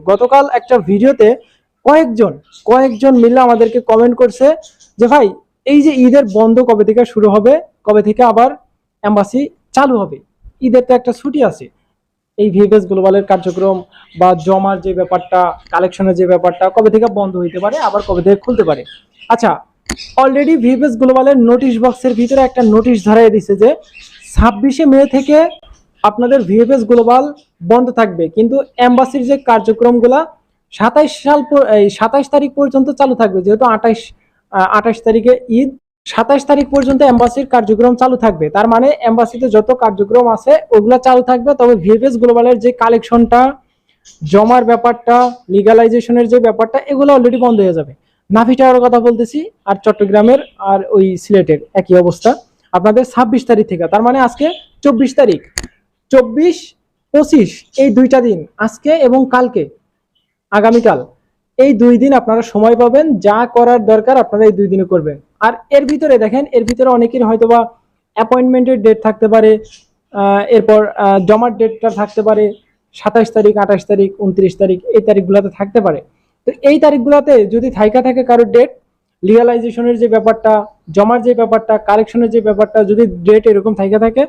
গতকাল একটা ভিডিওতে কয়েকজন মিলে আমাদেরকে কমেন্ট করছে যে ভাই এই যে ঈদের বন্ধ কবে থেকে শুরু হবে, কবে থেকে আবার এম্বাসি চালু হবে, ঈদের তো একটা ছুটি আছে, এই ভিএফএস গ্লোবালের কার্যক্রম বা জমার যে ব্যাপারটা, কালেকশনের যে ব্যাপারটা কবে থেকে বন্ধ হইতে পারে, আবার কবে থেকে খুলতে পারে। আচ্ছা, অলরেডি ভিএফএস গ্লোবালের নোটিশ বক্সের ভিতরে একটা নোটিশ ধরাই দিছে যে 26শে মে থেকে আপনাদের ভিএফএস গ্লোবাল বন্ধ থাকবে, কিন্তু এম্বাসির যে কার্যক্রমগুলা 27 তারিখ পর্যন্ত চালু থাকবে। যেহেতু 28 তারিখে ঈদ, 27 তারিখ পর্যন্ত এম্বাসির কার্যক্রম চালু থাকবে। তার মানে এম্বাসিতে যত কার্যক্রম আছে ওগুলা চালু থাকবে, তবে ভিএফএস গ্লোবালের যে কালেকশনটা, জমার ব্যাপারটা, লিগালাইজেশনের যে ব্যাপারটা, এগুলো অলরেডি বন্ধ হয়ে যাবে। নাভি টাওয়ারের কথা বলতেছি, আর চট্টগ্রামের আর ওই সিলেটের একই অবস্থা আপনাদের 26 তারিখ থেকে। তার মানে আজকে 24 তারিখ, 24-25 এই দুইটা দিন, আজকে এবং কালকে, আগামীকাল, এই 2 দিন আপনারা সময় পাবেন, যা করার দরকার আপনারা এই 2 দিনে করবেন। আর এর ভিতরে দেখেন, এর ভিতরে অনেকের হয়তোবা অ্যাপয়েন্টমেন্টের ডেট থাকতে পারে, এরপর জমার ডেটটা থাকতে পারে 27 তারিখ, 28 তারিখ, 29 তারিখ, এই তারিখগুলোতে থাকতে পারে। তো এই তারিখগুলোতে যদি থাইকা থাকে কারোর ডেট, লিগালাইজেশনের যে ব্যাপারটা, জমার যে ব্যাপারটা, কালেকশনের যে ব্যাপারটা, যদি ডেট এরকম থাইকা থাকে,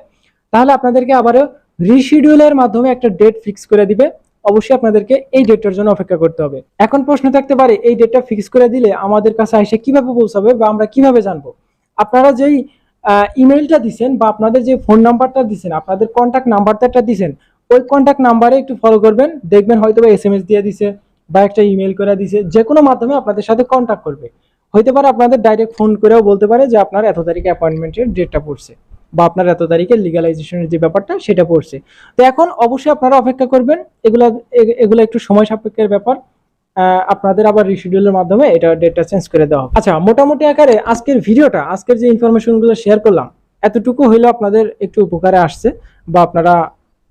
তাহলে আপনাদেরকে আবারও রিশিডিউলের মাধ্যমে একটা ডেট ফিক্স করে দিবে। অবশ্যই আপনাদেরকে এই ডেটটার জন্য অপেক্ষা করতে হবে। এখন প্রশ্ন থাকতে পারে, এই ডেটটা ফিক্স করে দিলে আমাদের কাছে এসে কিভাবে পৌঁছাবে বা আমরা কিভাবে জানবো? আপনারা যেই ইমেইলটা দিচ্ছেন বা আপনাদের যে ফোন নাম্বারটা দিচ্ছেন, আপনাদের কন্ট্যাক্ট নাম্বারটা দিচ্ছেন, ওই কন্ট্যাক্ট নাম্বারে একটু ফলো করবেন, দেখবেন হয়তো বা এসএমএস দিয়ে দিছে বা একটা ইমেল করে দিছে, যে কোনো মাধ্যমে আপনাদের সাথে কন্ট্যাক্ট করবে। হইতে পারে আপনাদের ডাইরেক্ট ফোন করেও বলতে পারে যে আপনার এত তারিখে অ্যাপয়েন্টমেন্টের ডেটটা পড়ছে বা আপনার এত তারিখে লিগালাইজেশনের যে ব্যাপারটা সেটা পড়ছে। তো এখন অবশ্যই আপনারা অপেক্ষা করবেন, এগুলো একটু সময় সাপেক্ষের ব্যাপার। আপনাদের আবার রিশিডিউলের মাধ্যমে এটা ডেটটা চেঞ্জ করে দেওয়া হবে। আচ্ছা, মোটামুটি আকারে আজকের যে ইনফরমেশনগুলো শেয়ার করলাম, এতটুকু হইলে আপনাদের একটু উপকারে আসছে বা আপনারা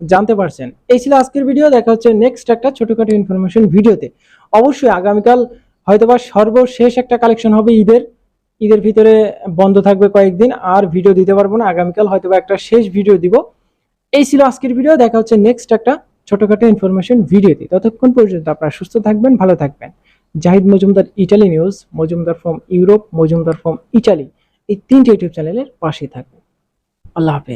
জানতে পারছেন। এই ছিল আজকের ভিডিও। দেখা হচ্ছে নেক্সট একটা ছোটখাটো ইনফরমেশন ভিডিওতে। অবশ্যই আগামীকাল হয়তোবা সর্বশেষ একটা কালেকশন হবে ঈদের ভিতরে বন্ধ থাকবে কয়েকদিন, আর ভিডিও দিতে পারবো না। আগামীকাল হয়তোবা একটা শেষ ভিডিও দিব। এই ছিল আজকের ভিডিও। দেখা হচ্ছে নেক্সট একটা ছোটখাটো ইনফরমেশন ভিডিওতে। ততক্ষণ পর্যন্ত আপনারা সুস্থ থাকবেন, ভালো থাকবেন। Zahid Majumdar, Italy news, Majumdar from Europe, Majumdar from Italy, এই 3টে ইউটিউব চ্যানেলের পাশে থাকবেন। আল্লাহ হাফেজ।